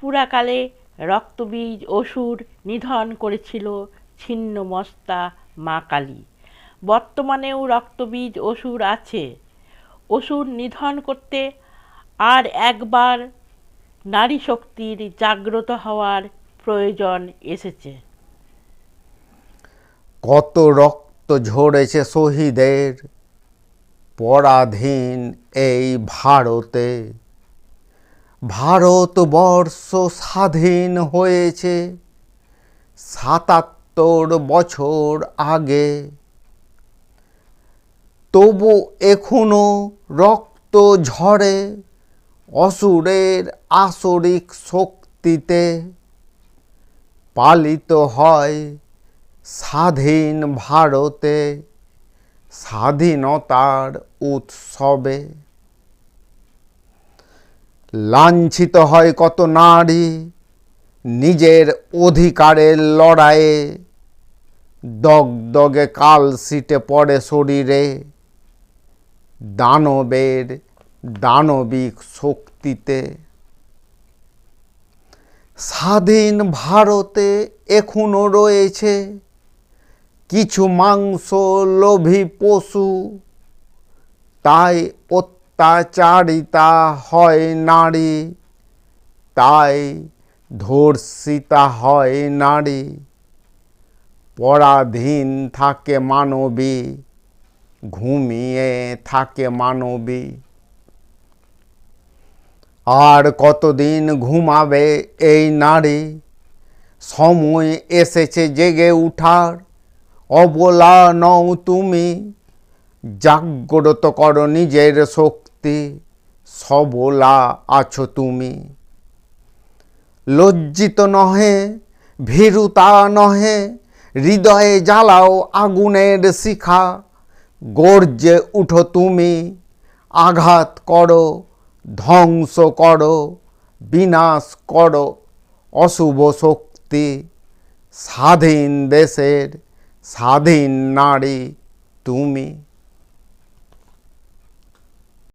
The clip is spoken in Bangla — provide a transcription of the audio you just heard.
পুরাকালে রক্তবীজ অসুর নিধন করেছিল ছিন্নমস্তা মা কালী। বর্তমানেও রক্তবীজ অসুর আছে। অসুর নিধন করতে আর একবার নারী শক্তির জাগ্রত হওয়ার প্রয়োজন এসেছে। কত রক্ত ঝরেছে শহীদের পরাধীন এই ভারতে। ভারতবর্ষ স্বাধীন হয়েছে ৭৭ বছর আগে। তবু এখনো রক্ত ঝরে অসুরের আসরিক শক্তিতে। পালিত হয় স্বাধীন ভারতে স্বাধীনতার উৎসবে। লাঞ্ছিত হয় কত নারী নিজের অধিকারের লড়াইয়ে। দগদগে কালশিটে পড়ে শরীরে দানবের দানবিক শক্তিতে। স্বাধীন ভারতে এখনো রয়েছে কিছু মাংস লোভী পশু। তাই অত্যাচারিতা হয় নারী, তাই ধর্ষিতা হয় নারী। পরাধীন থাকে মানবী, ঘুমিয়ে থাকে মানবী। আর কতদিন ঘুমাবে এই নারী? সময় এসেছে জেগে উঠার। অবলা নও তুমি, জাগ্রত করো নিজের শক্তি। সবলা আছো তুমি। লজ্জিত নহে, ভীরুতা নহে, হৃদয়ে জ্বালাও আগুনের শিখা। গর্জে উঠো তুমি, আঘাত করো, ধ্বংস করো, বিনাশ করো অশুভ শক্তি। স্বাধীন দেশের স্বাধীন নারী তুমি।